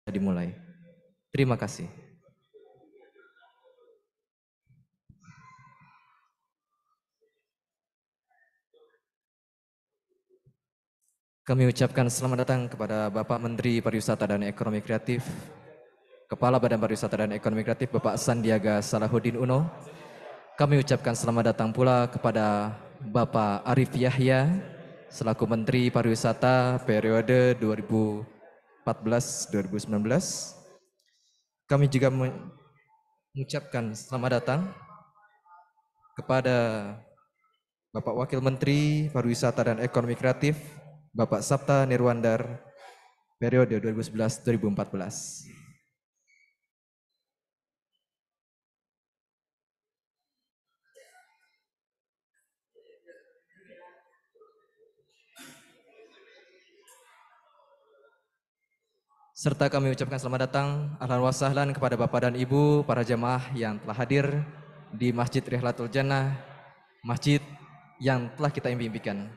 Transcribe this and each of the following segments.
Dimulai. Terima kasih. Kami ucapkan selamat datang kepada Bapak Menteri Pariwisata dan Ekonomi Kreatif, Kepala Badan Pariwisata dan Ekonomi Kreatif Bapak Sandiaga Salahuddin Uno. Kami ucapkan selamat datang pula kepada Bapak Arif Yahya selaku Menteri Pariwisata periode 2014-2019. Kami juga mengucapkan selamat datang kepada Bapak Wakil Menteri Pariwisata dan Ekonomi Kreatif Bapak Sapta Nirwandar periode 2011-2014. Serta kami ucapkan selamat datang, ahlan wa sahlan kepada Bapak dan Ibu, para jemaah yang telah hadir di Masjid Rihlatul Jannah, masjid yang telah kita impikan.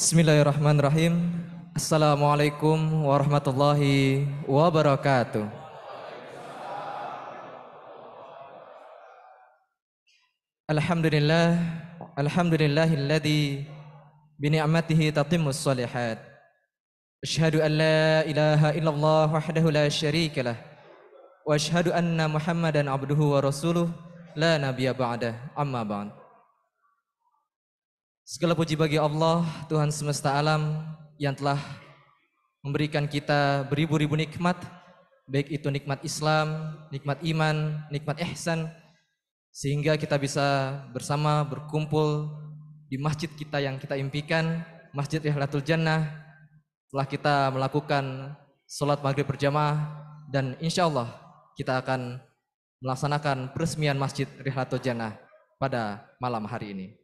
Bismillahirrahmanirrahim. Assalamualaikum warahmatullahi wabarakatuh. Alhamdulillah, alhamdulillahilladzi bini'matihi tatimmus shalihat. Asyhadu an la ilaha illallah wahdahu la syarikalah wa asyhadu anna Muhammadan abduhu wa rasuluh la nabiyya ba'dah, amma ba'd. Segala puji bagi Allah, Tuhan semesta alam yang telah memberikan kita beribu-ribu nikmat, baik itu nikmat Islam, nikmat iman, nikmat ihsan, sehingga kita bisa bersama berkumpul di masjid kita yang kita impikan, Masjid Rihlatul Jannah. Setelah kita melakukan sholat maghrib berjamaah, dan insya Allah kita akan melaksanakan peresmian Masjid Rihlatul Jannah pada malam hari ini.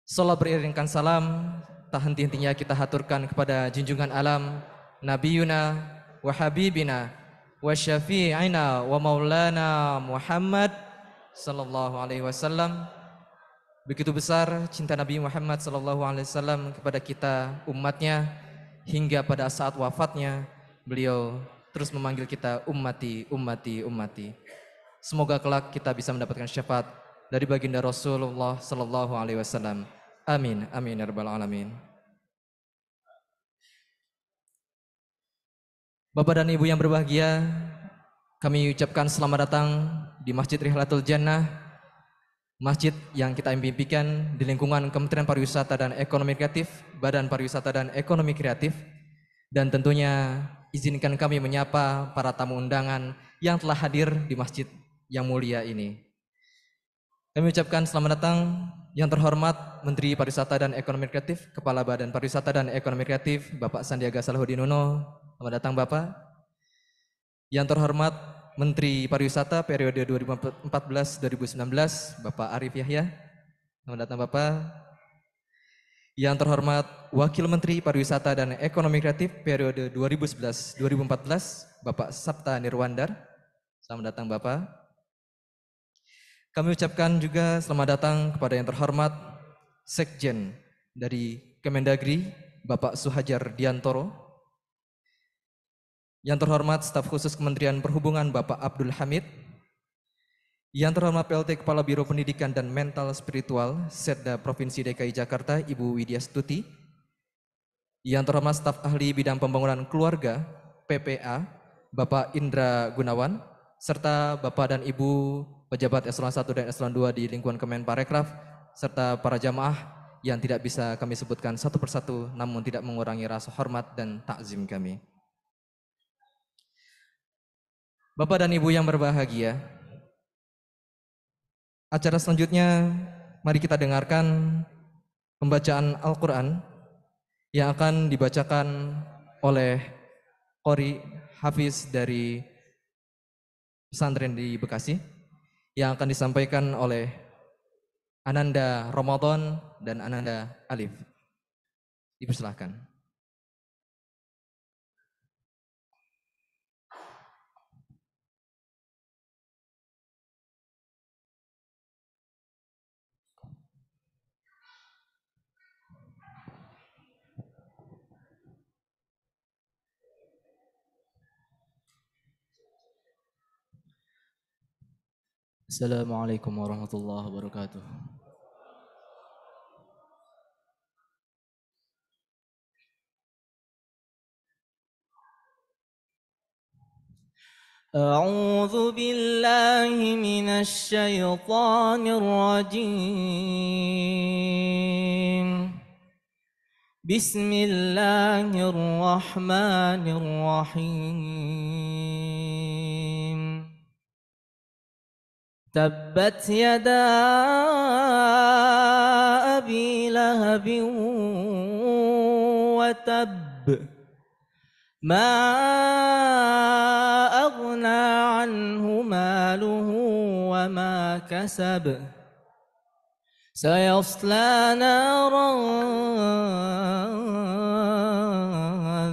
Sholat beriringkan salam, tak henti-hentinya kita haturkan kepada junjungan alam, Nabiyuna wa Habibina wa Syafi'ina wa Maulana Muhammad sallallahu alaihi wasallam. Begitu besar cinta Nabi Muhammad sallallahu alaihi wasallam kepada kita umatnya, hingga pada saat wafatnya beliau terus memanggil kita ummati, ummati, ummati. Semoga kelak kita bisa mendapatkan syafaat dari baginda Rasulullah sallallahu alaihi wasallam. Amin, amin ya rabbal alamin. Bapak dan Ibu yang berbahagia, kami ucapkan selamat datang di Masjid Rihlatul Jannah, masjid yang kita impikan di lingkungan Kementerian Pariwisata dan Ekonomi Kreatif, Badan Pariwisata dan Ekonomi Kreatif, dan tentunya izinkan kami menyapa para tamu undangan yang telah hadir di masjid yang mulia ini. Kami ucapkan selamat datang yang terhormat Menteri Pariwisata dan Ekonomi Kreatif, Kepala Badan Pariwisata dan Ekonomi Kreatif, Bapak Sandiaga Salahuddin Uno. Selamat datang Bapak. Yang terhormat Menteri Pariwisata periode 2014-2019, Bapak Arif Yahya. Selamat datang Bapak. Yang terhormat Wakil Menteri Pariwisata dan Ekonomi Kreatif periode 2011-2014, Bapak Sapta Nirwandar. Selamat datang Bapak. Kami ucapkan juga selamat datang kepada yang terhormat Sekjen dari Kemendagri, Bapak Suhajar Diantoro. Yang terhormat staf khusus Kementerian Perhubungan, Bapak Abdul Hamid. Yang terhormat PLT Kepala Biro Pendidikan dan Mental Spiritual Setda Provinsi DKI Jakarta, Ibu Widya Stuti. Yang terhormat staf ahli bidang pembangunan keluarga, PPA, Bapak Indra Gunawan, serta Bapak dan Ibu pejabat eselon 1 dan eselon 2 di lingkungan Kemenparekraf, serta para jamaah yang tidak bisa kami sebutkan satu persatu, namun tidak mengurangi rasa hormat dan takzim kami. Bapak dan Ibu yang berbahagia, acara selanjutnya mari kita dengarkan pembacaan Al-Quran yang akan dibacakan oleh Qori Hafiz dari pesantren di Bekasi, yang akan disampaikan oleh Ananda Ramadan dan Ananda Alif. Dipersilahkan. Assalamualaikum warahmatullahi wabarakatuh. أعوذ بالله من الشيطان الرجيم. بسم الله الرحمن الرحيم. تبت يدا أبي لهب وتب ما أغنى عنه ماله وما كسب سيصلى نارا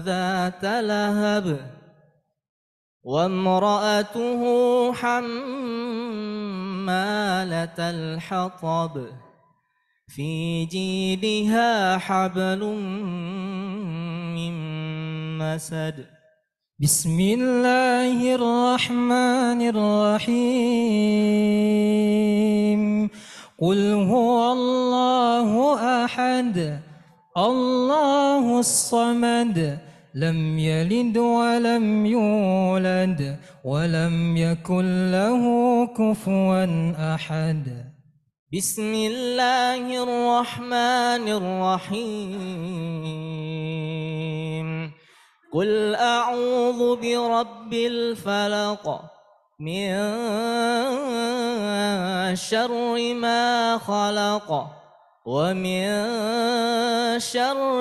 ذات لهب وامرأته حمالة الحطب في جيدها حبل من مسد. بسم الله الرحمن الرحيم. قل هو الله أحد الله الصمد لم يلد ولم يولد ولم يكن له كفوا أحد. بسم الله الرحمن الرحيم. قل أعوذ برب الفلق من شر ما خلق ومن شر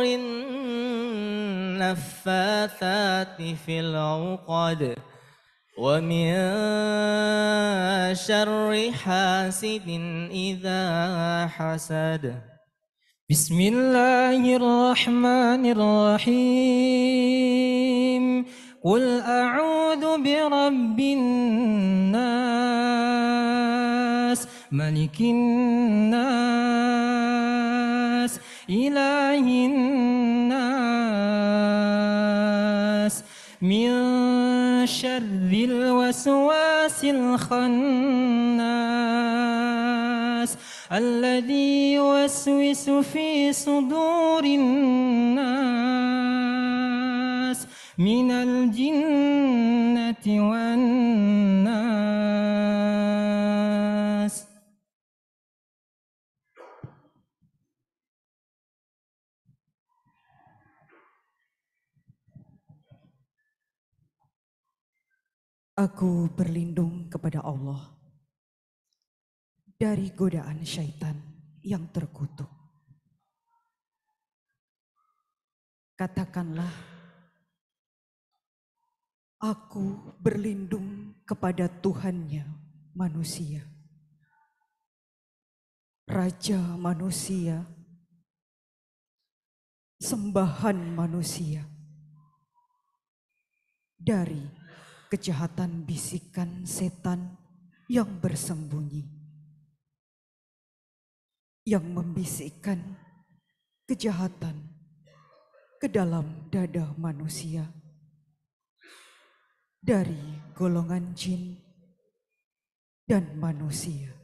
النفاثات في العقد ومن شر حاسد إذا حسد. بسم الله الرحمن الرحيم. قل أعوذ برب الناس ملك الناس إله الناس من شر الوسواس الخناس الذي يوسوس في صدور الناس من الجنة والناس. Aku berlindung kepada Allah dari godaan syaitan yang terkutuk. Katakanlah, aku berlindung kepada Tuhannya manusia, Raja manusia, sembahan manusia, dari kejahatan bisikan setan yang bersembunyi, yang membisikkan kejahatan ke dalam dada manusia, dari golongan jin dan manusia.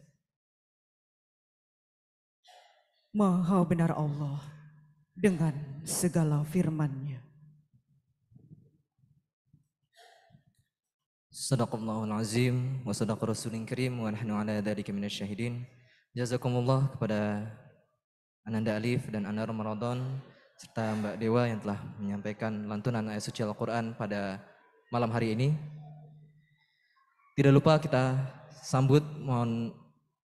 Maha benar Allah dengan segala firman-Nya. Sadaqallahul azim wa sadaqa rasulin karim wa nahnu ala dzalika minasyahidin. Jazakumullah kepada Ananda Alif dan Anda Ramadan serta Mbak Dewa yang telah menyampaikan lantunan ayat suci Al-Qur'an pada malam hari ini. Tidak lupa kita sambut, mohon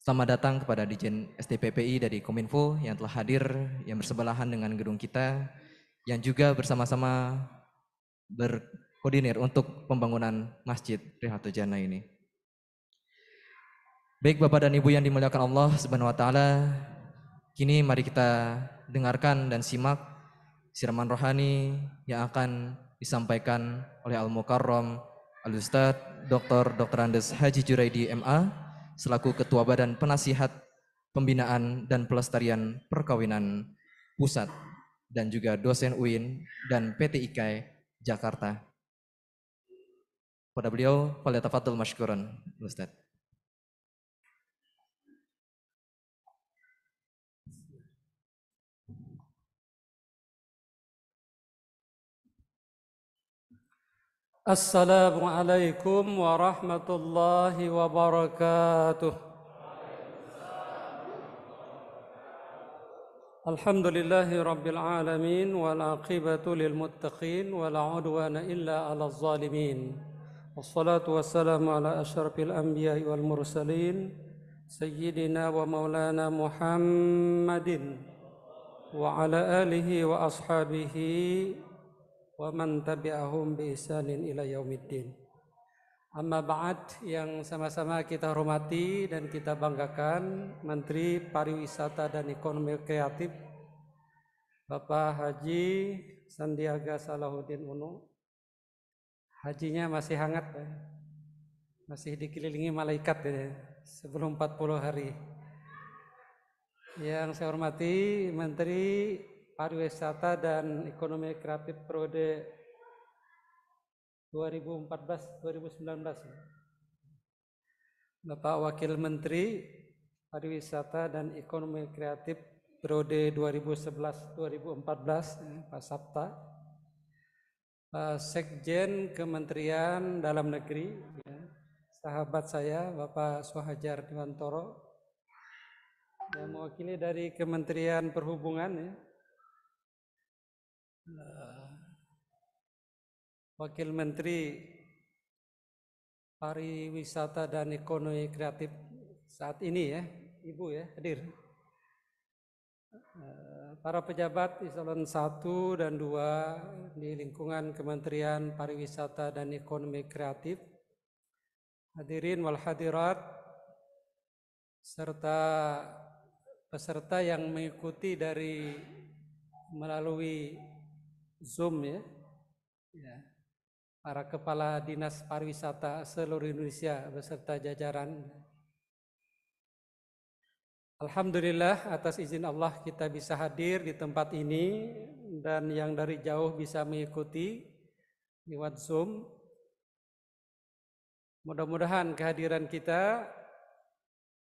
selamat datang kepada Dijen STPPI dari Kominfo yang telah hadir, yang bersebelahan dengan gedung kita, yang juga bersama-sama berkoordinir untuk pembangunan Masjid Rihlatul Jannah ini. Baik Bapak dan Ibu yang dimuliakan Allah Subhanahu wa taala, kini mari kita dengarkan dan simak siraman rohani yang akan disampaikan oleh Al-Mukarram Al-Ustadz Dr. Andes Haji Juraidi MA selaku Ketua Badan Penasihat Pembinaan dan Pelestarian Perkawinan Pusat dan juga dosen UIN dan PT IKAI Jakarta. Pada beliau, falyatafadhal masykuran, Ustadz. Assalamualaikum warahmatullahi wabarakatuh. Alhamdulillahi rabbil alamin wal aqibatu lil muttaqin wala udwana illa 'alal zalimin. Wassalatu wassalamu ala asyrafil anbiya'i wal mursalin sayyidina wa maulana Muhammadin wa ala alihi wa ashabihi wa man tabi'ahum bi ihsanin ila yaumiddin. Amma ba'd, yang sama-sama kita hormati dan kita banggakan Menteri Pariwisata dan Ekonomi Kreatif Bapak Haji Sandiaga Salahuddin Uno. Hajinya masih hangat ya. Masih dikelilingi malaikat ya, sebelum 40 hari. Yang saya hormati Menteri Pariwisata dan Ekonomi Kreatif periode 2014-2019. Bapak Wakil Menteri Pariwisata dan Ekonomi Kreatif periode 2011-2014, Pak Sabta. Pak Sekjen Kementerian Dalam Negeri, ya, sahabat saya Bapak Suhajar Dewantoro, yang mewakili dari Kementerian Perhubungan, ya. Wakil Menteri Pariwisata dan Ekonomi Kreatif saat ini ya, Ibu ya hadir. Para pejabat eselon 1 dan 2 di lingkungan Kementerian Pariwisata dan Ekonomi Kreatif, hadirin wal hadirat, serta peserta yang mengikuti dari melalui Zoom ya, para kepala dinas pariwisata seluruh Indonesia beserta jajaran. Alhamdulillah atas izin Allah kita bisa hadir di tempat ini dan yang dari jauh bisa mengikuti lewat Zoom. Mudah-mudahan kehadiran kita,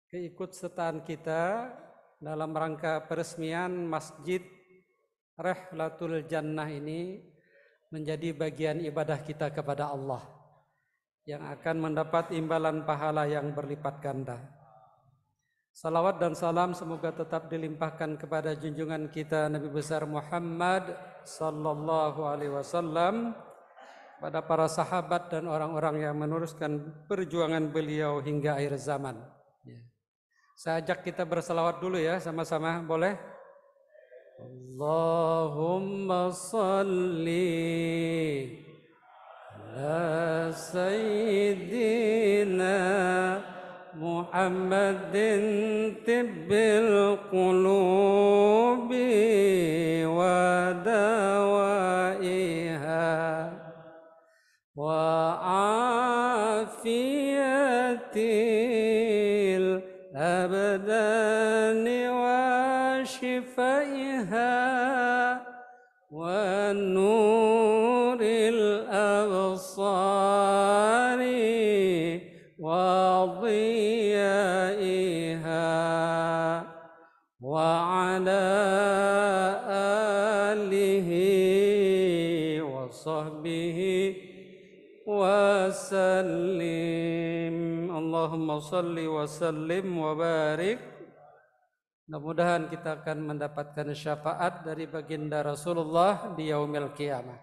keikutsertaan kita dalam rangka peresmian Masjid Rihlatul Jannah ini menjadi bagian ibadah kita kepada Allah yang akan mendapat imbalan pahala yang berlipat ganda. Salawat dan salam semoga tetap dilimpahkan kepada junjungan kita Nabi besar Muhammad sallallahu alaihi wasallam, pada para sahabat dan orang-orang yang meneruskan perjuangan beliau hingga akhir zaman. Saya ajak kita bersalawat dulu ya sama-sama, boleh? Allahumma salli ala sayyidina Muhammadin tibbil qulubi wa dawaiha wa afiyatil abdani wa shifaiha wa nuril absari wa dhiyaiha wa ala alihi wa sahbihi wa sallim. Allahumma salli wa sallim wa barik. Mudah-mudahan kita akan mendapatkan syafaat dari baginda Rasulullah di yaumil qiyamah.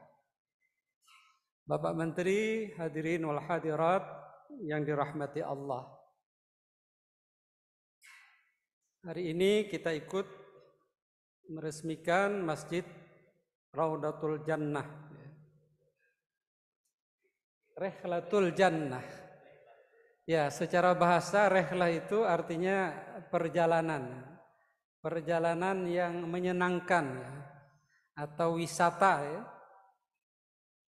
Bapak Menteri, hadirin wal hadirat yang dirahmati Allah. Hari ini kita ikut meresmikan Masjid Raudatul Jannah, Rihlatul Jannah, Ya, secara bahasa rehlah itu artinya perjalanan. Perjalanan yang menyenangkan ya, atau wisata ya.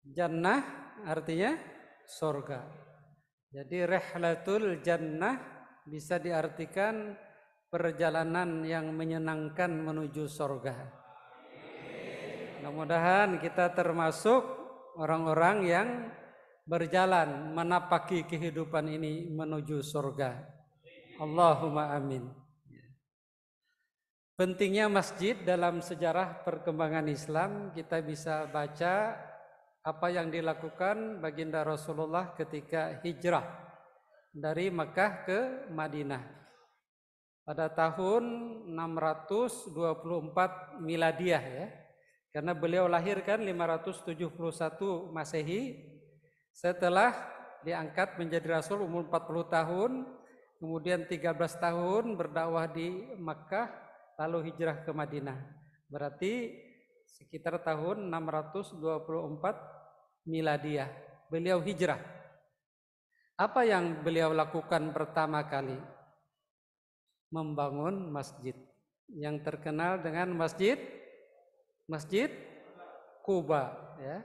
Jannah artinya surga. Jadi rihlatul jannah bisa diartikan perjalanan yang menyenangkan menuju surga. Mudah-mudahan kita termasuk orang-orang yang berjalan menapaki kehidupan ini menuju surga. Allahumma amin. Pentingnya masjid dalam sejarah perkembangan Islam, kita bisa baca apa yang dilakukan baginda Rasulullah ketika hijrah dari Makkah ke Madinah pada tahun 624 Miladiyah ya. Karena beliau lahir kan 571 Masehi, setelah diangkat menjadi Rasul umur 40 tahun, kemudian 13 tahun berdakwah di Makkah, lalu hijrah ke Madinah. Berarti sekitar tahun 624 Miladiyah beliau hijrah. Apa yang beliau lakukan pertama kali? Membangun masjid yang terkenal dengan Masjid Quba ya.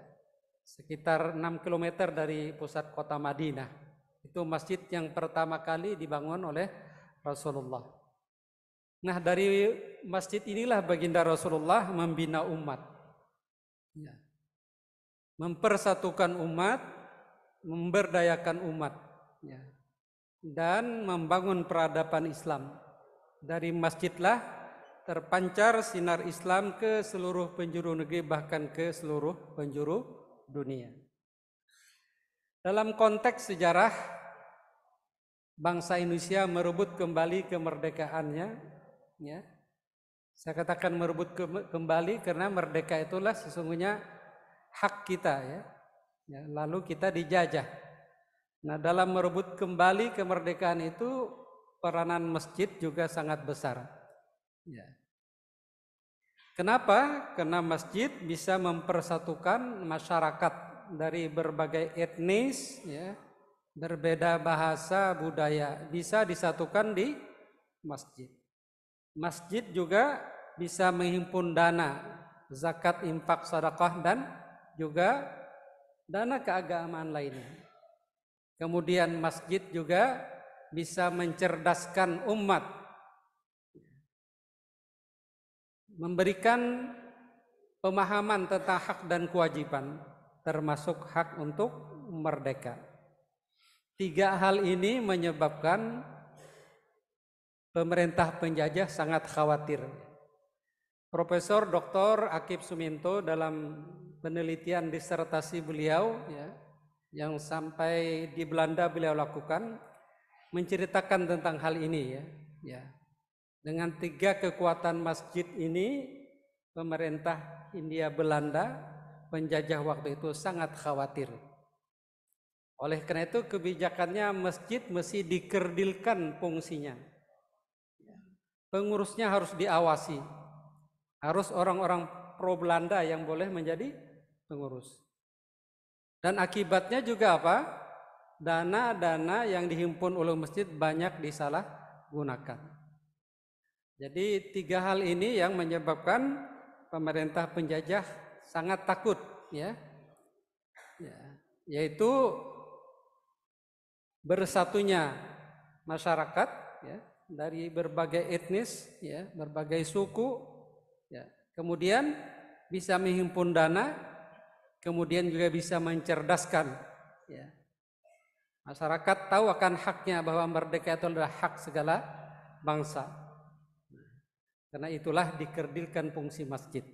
Sekitar 6 km dari pusat kota Madinah. Itu masjid yang pertama kali dibangun oleh Rasulullah. Nah, dari masjid inilah baginda Rasulullah membina umat. Ya. Mempersatukan umat, memberdayakan umat. Ya. Dan membangun peradaban Islam. Dari masjidlah terpancar sinar Islam ke seluruh penjuru negeri, bahkan ke seluruh penjuru dunia. Dalam konteks sejarah, bangsa Indonesia merebut kembali kemerdekaannya. Ya, saya katakan merebut kembali karena merdeka itulah sesungguhnya hak kita ya. Ya, lalu kita dijajah. Nah, dalam merebut kembali kemerdekaan itu peranan masjid juga sangat besar. Ya. Kenapa? Karena masjid bisa mempersatukan masyarakat dari berbagai etnis, ya, berbeda bahasa, budaya, bisa disatukan di masjid. Masjid juga bisa menghimpun dana, zakat, infak, sedekah, dan juga dana keagamaan lainnya. Kemudian masjid juga bisa mencerdaskan umat, memberikan pemahaman tentang hak dan kewajiban, termasuk hak untuk merdeka. 3 hal ini menyebabkan pemerintah penjajah sangat khawatir. Profesor Dr. Akip Suminto dalam penelitian disertasi beliau ya, yang sampai di Belanda beliau lakukan, menceritakan tentang hal ini ya. Ya. Dengan 3 kekuatan masjid ini, pemerintah Hindia Belanda penjajah waktu itu sangat khawatir. Oleh karena itu kebijakannya masjid mesti dikerdilkan fungsinya. Pengurusnya harus diawasi. Harus orang-orang pro Belanda yang boleh menjadi pengurus. Dan akibatnya juga apa? Dana-dana yang dihimpun oleh masjid banyak disalahgunakan. Jadi 3 hal ini yang menyebabkan pemerintah penjajah sangat takut ya. Yaitu bersatunya masyarakat ya, dari berbagai etnis ya, berbagai suku ya. Kemudian bisa menghimpun dana, kemudian juga bisa mencerdaskan ya. Masyarakat tahu akan haknya bahwa merdeka itu adalah hak segala bangsa. Karena itulah dikerdilkan fungsi masjid.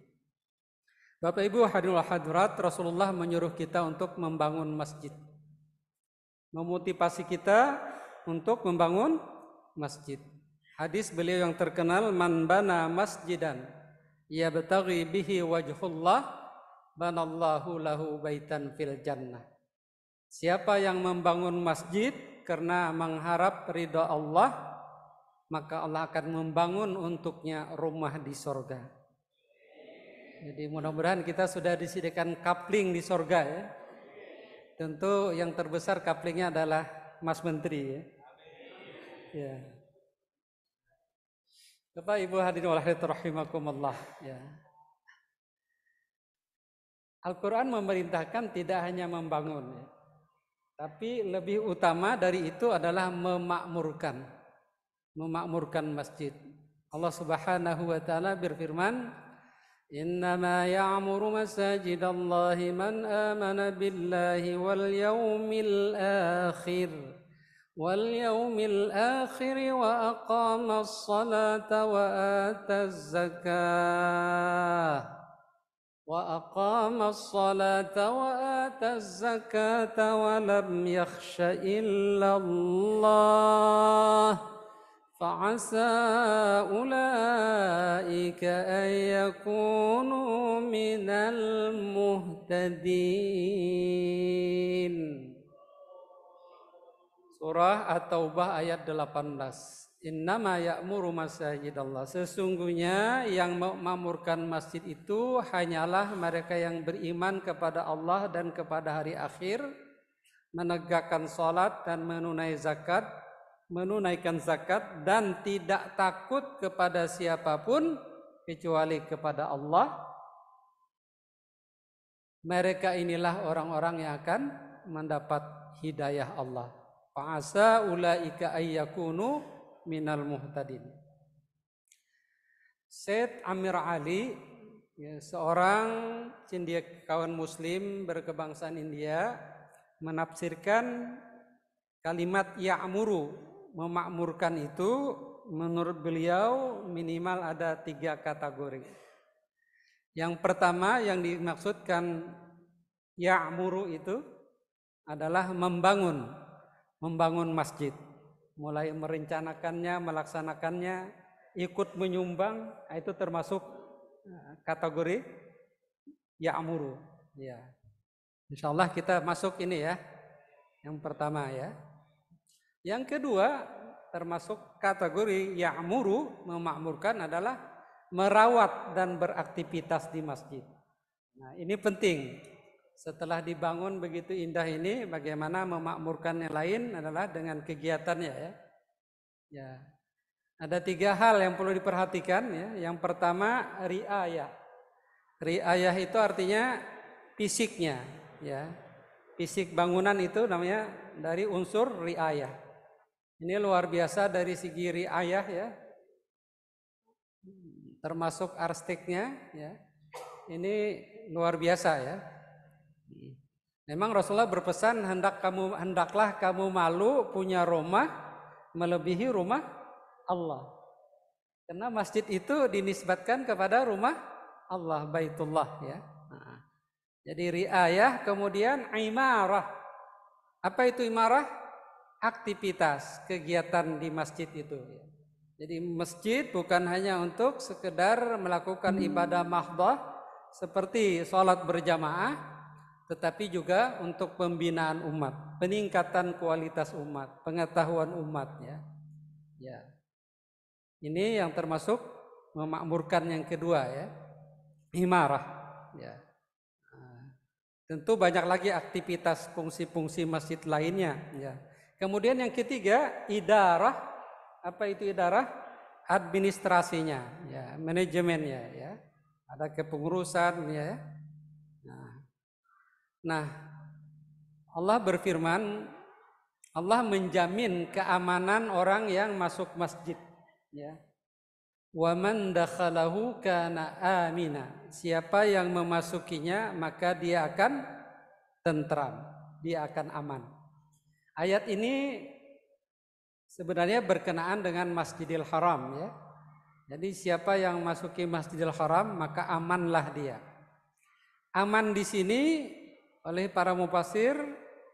Bapak Ibu hadirin hadirat, Rasulullah menyuruh kita untuk membangun masjid. Memotivasi kita untuk membangun masjid. Hadis beliau yang terkenal, man bana masjidan yabtaghi bihi wajhullah banallahu lahu baitan fil jannah. Siapa yang membangun masjid karena mengharap ridha Allah, maka Allah akan membangun untuknya rumah di sorga. Jadi mudah-mudahan kita sudah disediakan kapling di sorga ya. Tentu yang terbesar kaplingnya adalah Mas Menteri ya. Ya. Bapak Ibu hadirin wal hadirat rahimakumullah ya. Al-Quran memerintahkan tidak hanya membangun ya, tapi lebih utama dari itu adalah memakmurkan masjid. Allah Subhanahu wa taala berfirman, "Innama ya'muru masajidallahi man amana billahi wal yawmil akhir wa aqamas salata wa ataz zakah." وأقام الصلاة وآتى الزكاة ولم يخش إلا الله فعسى أولئك أن يكونوا من المهتدين. Surah At-Taubah ayat 18. Innama ya'muru masajidallah. Sesungguhnya yang memakmurkan masjid itu hanyalah mereka yang beriman kepada Allah dan kepada hari akhir, menegakkan salat dan menunaikan zakat dan tidak takut kepada siapapun kecuali kepada Allah. Mereka inilah orang-orang yang akan mendapat hidayah Allah. Fa'asa ulaika ayyakunu minal muhtadin. Syed Amir Ali ya, seorang cendekiawan muslim berkebangsaan India menafsirkan kalimat ya'muru, memakmurkan itu menurut beliau minimal ada 3 kategori. Yang pertama yang dimaksudkan ya'muru itu adalah membangun masjid. Mulai merencanakannya, melaksanakannya, ikut menyumbang, itu termasuk kategori ya'muru. Ya. Insyaallah kita masuk ini ya. Yang pertama ya. Yang kedua termasuk kategori ya'muru, memakmurkan adalah merawat dan beraktivitas di masjid. Nah, ini penting. Setelah dibangun begitu indah ini, bagaimana memakmurkan yang lain adalah dengan kegiatannya ya. Ya. Ada 3 hal yang perlu diperhatikan ya. Yang pertama riayah. Riayah itu artinya fisiknya ya. Fisik bangunan itu namanya dari unsur riayah. Ini luar biasa dari segi riayah ya. Termasuk arsiteknya ya. Ini luar biasa ya. Memang Rasulullah berpesan hendaklah kamu malu punya rumah melebihi rumah Allah. Karena masjid itu dinisbatkan kepada rumah Allah, Baitullah ya. Nah, jadi riayah, kemudian imarah. Apa itu imarah? Aktivitas, kegiatan di masjid itu. Jadi masjid bukan hanya untuk sekedar melakukan ibadah mahdhah seperti sholat berjamaah, tetapi juga untuk pembinaan umat, peningkatan kualitas umat, pengetahuan umat ya. Ya. Ini yang termasuk memakmurkan yang kedua ya. Imarah ya. Nah, tentu banyak lagi aktivitas fungsi-fungsi masjid lainnya ya. Kemudian yang ketiga idarah. Apa itu idarah? Administrasinya ya, manajemennya ya. Ada kepengurusan ya. Nah, Allah berfirman, Allah menjamin keamanan orang yang masuk masjid ya. Wa man dakhalahu kana amina. Siapa yang memasukinya maka dia akan tentram, dia akan aman. Ayat ini sebenarnya berkenaan dengan Masjidil Haram ya. Jadi siapa yang masuki Masjidil Haram maka amanlah dia. Aman di sini oleh para mufasir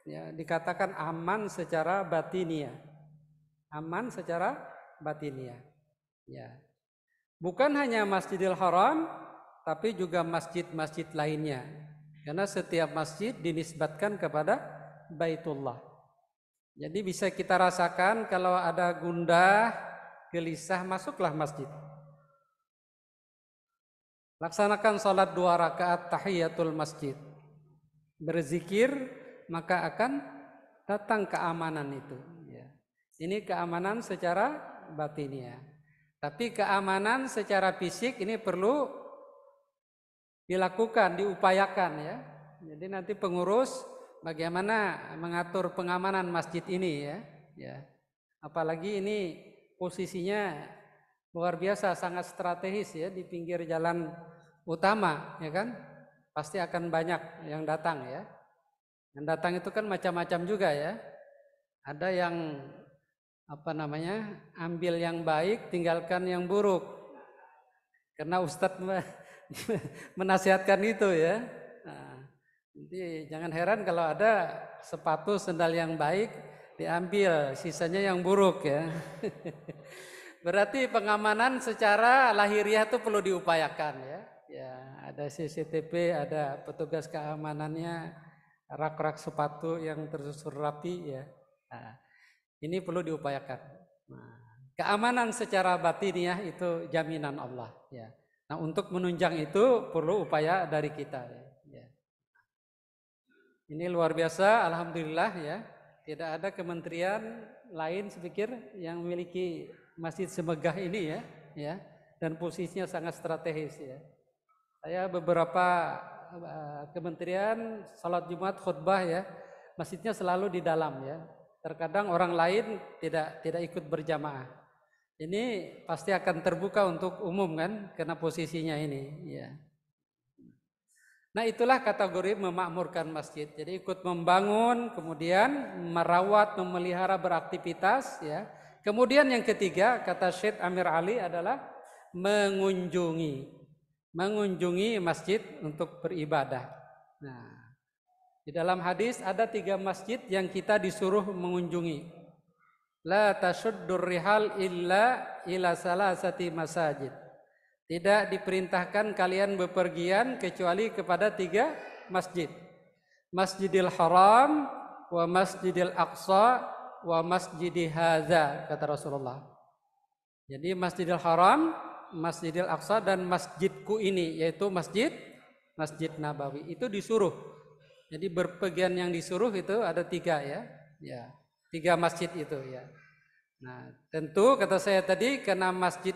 ya, dikatakan aman secara batiniah. Aman secara batiniah. Ya. Bukan hanya Masjidil Haram tapi juga masjid-masjid lainnya. Karena setiap masjid dinisbatkan kepada Baitullah. Jadi bisa kita rasakan kalau ada gundah, gelisah, masuklah masjid. Laksanakan salat 2 rakaat tahiyatul masjid. Berzikir maka akan datang keamanan itu. Ya. Ini keamanan secara batiniah. Tapi keamanan secara fisik ini perlu dilakukan, diupayakan ya. Jadi nanti pengurus bagaimana mengatur pengamanan masjid ini ya. Ya. Apalagi ini posisinya luar biasa, sangat strategis ya, di pinggir jalan utama ya kan. Pasti akan banyak yang datang ya. Yang datang itu kan macam-macam juga ya. Ada yang ambil yang baik, tinggalkan yang buruk. Karena Ustadz menasihatkan itu ya. Nah, jadi jangan heran kalau ada sepatu sendal yang baik diambil, sisanya yang buruk ya. Berarti pengamanan secara lahiriah itu perlu diupayakan ya. Ya, ada CCTV, ada petugas keamanannya, rak-rak sepatu yang tersusun rapi ya. Nah, ini perlu diupayakan. Nah, keamanan secara batiniah itu jaminan Allah ya. Nah, untuk menunjang itu perlu upaya dari kita ya. Ini luar biasa, alhamdulillah ya. Tidak ada kementerian lain sepikir yang memiliki masjid semegah ini ya, dan posisinya sangat strategis ya. Saya beberapa kementerian salat Jumat khutbah ya, masjidnya selalu di dalam ya. Terkadang orang lain tidak ikut berjamaah. Ini pasti akan terbuka untuk umum kan, karena posisinya ini ya. Nah, itulah kategori memakmurkan masjid. Jadi ikut membangun, kemudian merawat, memelihara, beraktivitas ya. Kemudian yang ketiga kata Syekh Amir Ali adalah mengunjungi masjid untuk beribadah. Nah, di dalam hadis ada 3 masjid yang kita disuruh mengunjungi. La tashuddur rihal illa ila salasati masajid. Tidak diperintahkan kalian bepergian kecuali kepada 3 masjid. Masjidil Haram, wa Masjidil Aqsa, wa Masjidi Hadza, kata Rasulullah. Jadi Masjidil Haram, Masjidil Aqsa, dan masjidku ini, yaitu Masjid Nabawi. Itu disuruh. Jadi berpergian yang disuruh itu ada 3 ya. Ya, 3 masjid itu ya. Nah, tentu kata saya tadi, karena masjid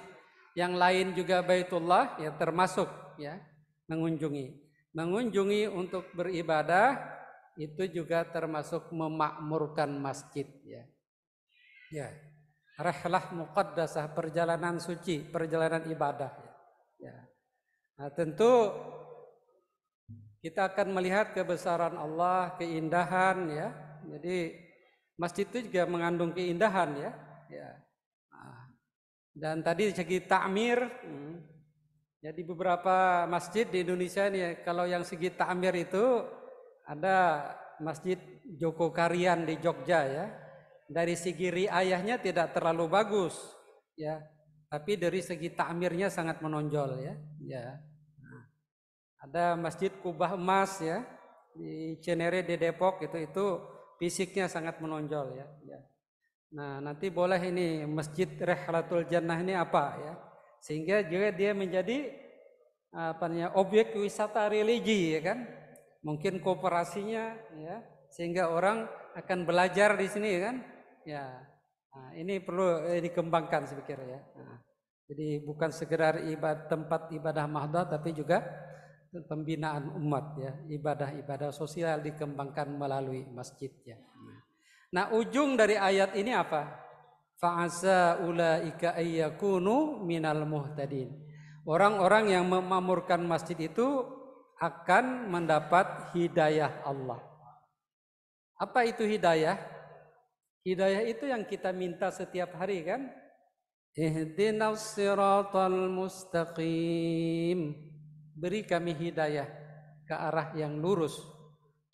yang lain juga Baitullah ya, termasuk ya mengunjungi untuk beribadah, itu juga termasuk memakmurkan masjid ya. Ya, rihlah muqaddasah, perjalanan suci, perjalanan ibadah ya. Nah, tentu kita akan melihat kebesaran Allah, keindahan ya. Jadi masjid itu juga mengandung keindahan ya. Ya. Dan tadi segi ta'mir, jadi beberapa masjid di Indonesia ini, kalau yang segi ta'mir itu ada Masjid Joko Karian di Jogja ya. Dari segi riayahnya tidak terlalu bagus ya, tapi dari segi ta'mirnya sangat menonjol ya. Ya. Nah, ada Masjid Kubah Emas ya di Cinere di Depok, itu fisiknya sangat menonjol ya. Ya. Nah, nanti boleh ini Masjid Rihlatul Jannah ini apa ya, sehingga juga dia menjadi objek wisata religi ya kan, mungkin kooperasinya ya, sehingga orang akan belajar di sini kan ya. Nah, ini perlu dikembangkan saya pikir ya. Nah, jadi bukan sekedar tempat ibadah mahdoh, tapi juga pembinaan umat ya, ibadah sosial dikembangkan melalui masjid ya. Nah, ujung dari ayat ini apa? Fa'asa ulaika ayyakunu minal muhtadin. Orang-orang yang memakmurkan masjid itu akan mendapat hidayah Allah. Apa itu hidayah? Hidayah itu yang kita minta setiap hari kan? Ihdinas siratal mustaqim. Beri kami hidayah ke arah yang lurus.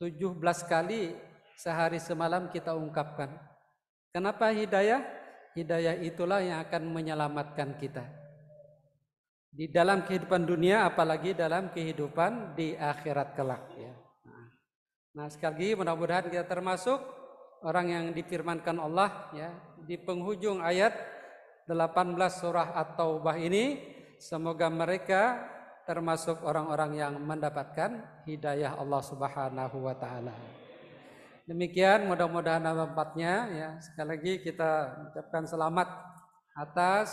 17 kali sehari semalam kita ungkapkan. Kenapa hidayah? Hidayah itulah yang akan menyelamatkan kita di dalam kehidupan dunia, apalagi dalam kehidupan di akhirat kelak ya. Nah, sekali lagi mudah-mudahan kita termasuk orang yang difirmankan Allah ya di penghujung ayat 18 surah At-Taubah ini. Semoga mereka termasuk orang-orang yang mendapatkan hidayah Allah Subhanahu wa taala. Demikian mudah-mudahan manfaatnya ya. Sekali lagi kita ucapkan selamat atas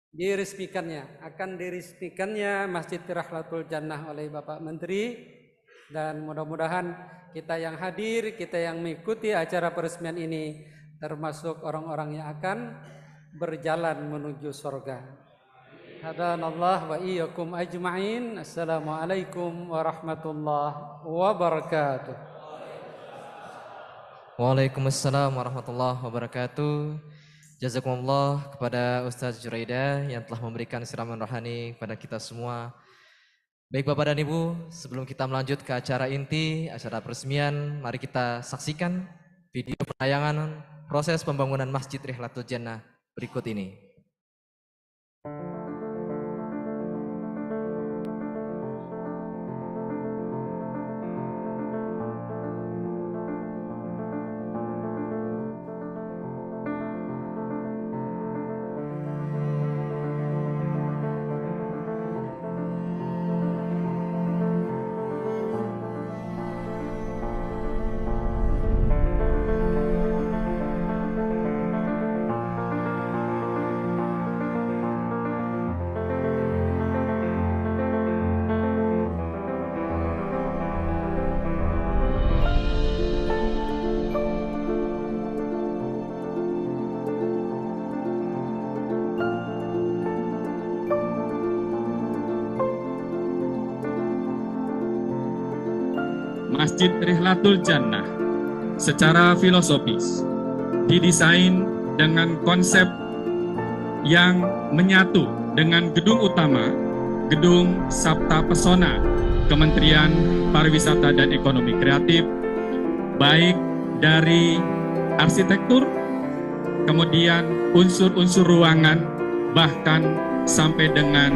akan diresmikannya Masjid Rihlatul Jannah oleh Bapak Menteri, dan mudah-mudahan kita yang hadir, kita yang mengikuti acara peresmian ini termasuk orang-orang yang akan berjalan menuju surga. Hadanallah wa iyyakum ajma'in. Assalamualaikum warahmatullahi wabarakatuh. Waalaikumsalam warahmatullahi wabarakatuh. Jazakumullah kepada Ustaz Juraida yang telah memberikan siraman rohani kepada kita semua. Baik Bapak dan Ibu, sebelum kita melanjut ke acara inti, acara peresmian, mari kita saksikan video penayangan proses pembangunan Masjid Rihlatul Jannah berikut ini. Masjid Rihlatul Jannah secara filosofis didesain dengan konsep yang menyatu dengan gedung utama, Gedung Sabta Pesona Kementerian Pariwisata dan Ekonomi Kreatif, baik dari arsitektur, kemudian unsur-unsur ruangan, bahkan sampai dengan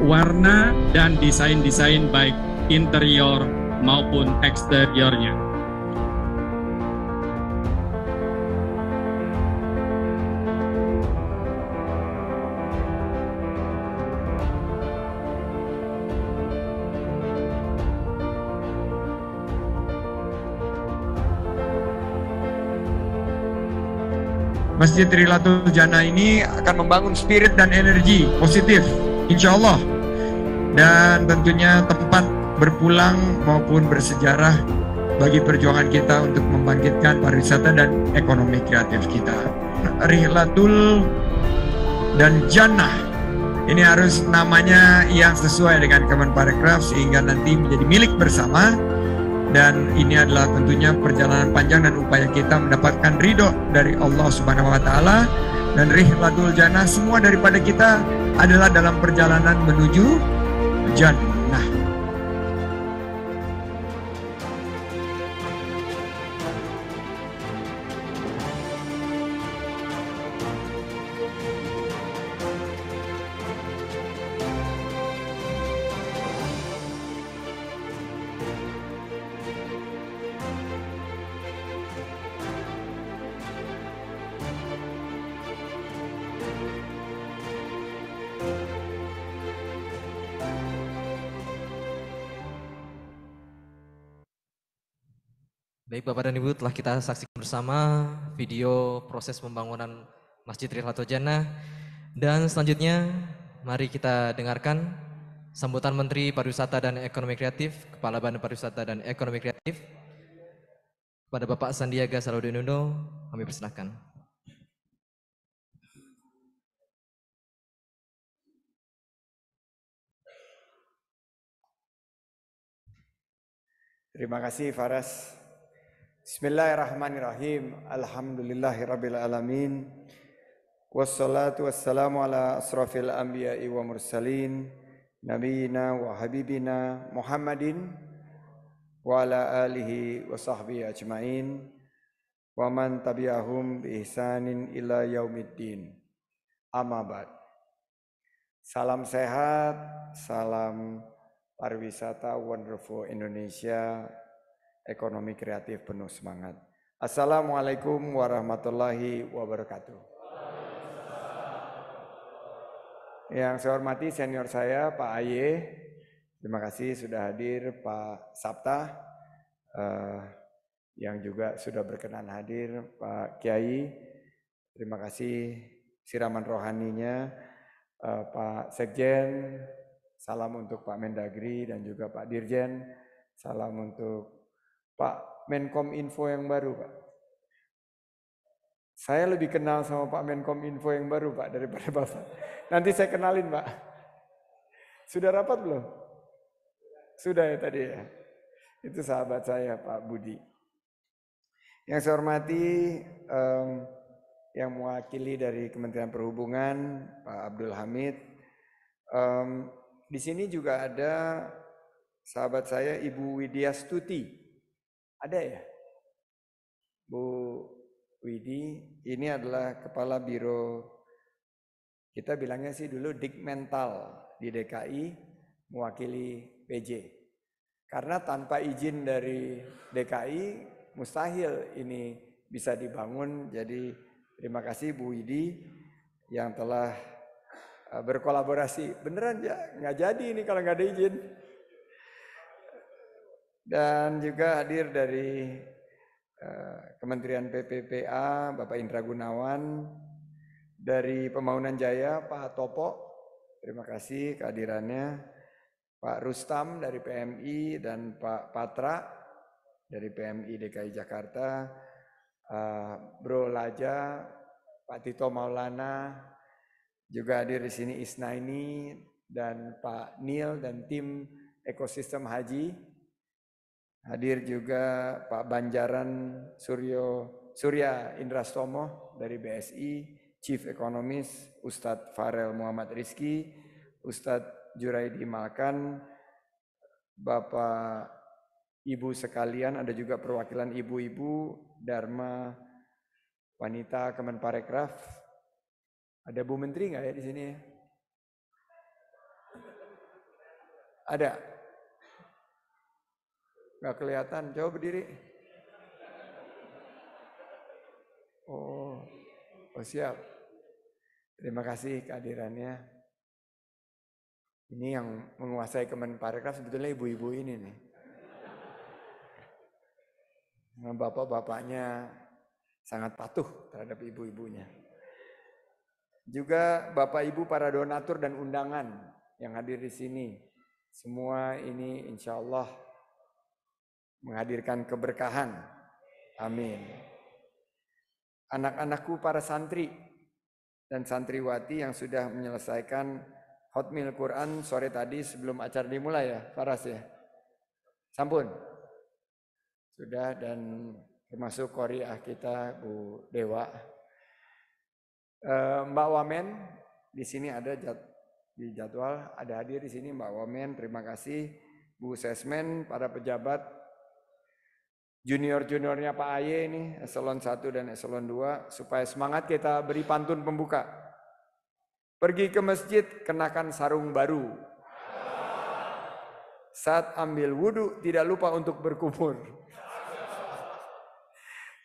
warna dan desain-desain baik interior maupun eksteriornya. Masjid Rihlatul Jannah ini akan membangun spirit dan energi positif, insya Allah, dan tentunya tempat berpulang maupun bersejarah bagi perjuangan kita untuk membangkitkan pariwisata dan ekonomi kreatif kita. Rihlatul dan Jannah ini harus namanya yang sesuai dengan Kemenparekraf sehingga nanti menjadi milik bersama, dan ini adalah tentunya perjalanan panjang dan upaya kita mendapatkan ridho dari Allah Subhanahu wa taala. Dan Rihlatul Jannah, semua daripada kita adalah dalam perjalanan menuju Jannah. Baik Bapak dan Ibu, telah kita saksikan bersama video proses pembangunan Masjid Rihlatul Jannah, dan selanjutnya mari kita dengarkan sambutan Menteri Pariwisata dan Ekonomi Kreatif, Kepala Badan Pariwisata dan Ekonomi Kreatif kepada Bapak Sandiaga Salahuddin Uno. Kami persilahkan. Terima kasih Faras. Bismillahirrahmanirrahim. Alhamdulillahirabbil alamin. Wassalatu wassalamu ala asrafil anbiya'i wa mursalin nabiyina wa habibina Muhammadin wa ala alihi wa sahbihi ajmain wa man tabi'ahum bi ihsanin ila yaumiddin. Amma ba'd. Salam sehat, salam pariwisata wonderful Indonesia, ekonomi kreatif penuh semangat. Assalamualaikum warahmatullahi wabarakatuh. Yang saya hormati senior saya Pak Aye, terima kasih sudah hadir Pak Sabta. yang juga sudah berkenan hadir, Pak Kiai. Terima kasih siraman rohaninya, Pak Sekjen. Salam untuk Pak Mendagri dan juga Pak Dirjen. Salam untuk Pak Menkom Info yang baru, Pak. Saya lebih kenal sama Pak Menkom Info yang baru, Pak, daripada Bapak. Nanti saya kenalin, Pak. Sudah rapat belum? Sudah ya tadi ya. Itu sahabat saya, Pak Budi. Yang saya hormati yang mewakili dari Kementerian Perhubungan, Pak Abdul Hamid. Di sini juga ada sahabat saya, Ibu Widya Stuti. Ada ya? Bu Widi, ini adalah Kepala Biro, kita bilangnya sih dulu Dikmental di DKI, mewakili PJ. Karena tanpa izin dari DKI, mustahil ini bisa dibangun. Jadi terima kasih Bu Widi yang telah berkolaborasi. Beneran ya, nggak jadi ini kalau nggak ada izin. Dan juga hadir dari Kementerian PPPA, Bapak Indra Gunawan, dari Pembangunan Jaya, Pak Topo, terima kasih kehadirannya, Pak Rustam dari PMI, dan Pak Patra dari PMI DKI Jakarta, Bro Laja, Pak Tito Maulana, juga hadir di sini Isnaini, dan Pak Nil dan tim ekosistem haji. Hadir juga Pak Banjaran Surya Indrastomo dari BSI, Chief Economist Ustadz Farel Muhammad Rizki, Ustadz Juraidi Malkan, Bapak Ibu sekalian, ada juga perwakilan ibu-ibu, Dharma Wanita Kemenparekraf. Ada Bu Menteri nggak ya di sini? Ada? Nggak kelihatan, coba berdiri. Oh siap. Terima kasih kehadirannya. Ini yang menguasai Kemenparekraf sebetulnya ibu-ibu ini nih. Bapak-bapaknya sangat patuh terhadap ibu-ibunya. Juga Bapak Ibu para donatur dan undangan yang hadir di sini. Semua ini insya Allah menghadirkan keberkahan. Amin. Anak-anakku para santri dan santriwati yang sudah menyelesaikan Hotmil Quran sore tadi sebelum acara dimulai ya, Faras ya. Sampun. Sudah, dan termasuk Qoriah kita Bu Dewa. Mbak Wamen di sini ada di jadwal, ada hadir di sini Mbak Wamen, terima kasih. Bu Sesmen, para pejabat junior-juniornya Pak Aye ini, eselon 1 dan eselon 2, supaya semangat kita beri pantun pembuka. Pergi ke masjid, kenakan sarung baru. Saat ambil wudhu, tidak lupa untuk berkumur.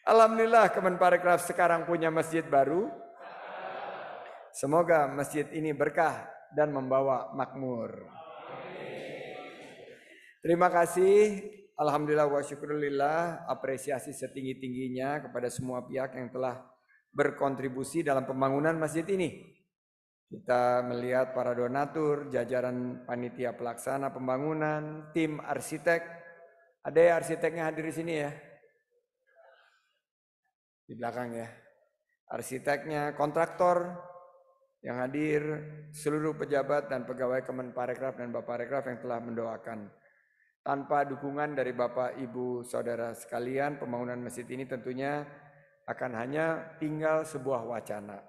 Alhamdulillah Kemenparekraf sekarang punya masjid baru. Semoga masjid ini berkah dan membawa makmur. Terima kasih. Alhamdulillah wa syukurillah, apresiasi setinggi-tingginya kepada semua pihak yang telah berkontribusi dalam pembangunan masjid ini. Kita melihat para donatur, jajaran panitia pelaksana pembangunan, tim arsitek. Ada ya arsiteknya hadir di sini ya? Di belakang ya. Arsiteknya, kontraktor yang hadir, seluruh pejabat dan pegawai Kemenparekraf dan Baparekraf yang telah mendoakan. Tanpa dukungan dari Bapak, Ibu, Saudara sekalian, pembangunan masjid ini tentunya akan hanya tinggal sebuah wacana.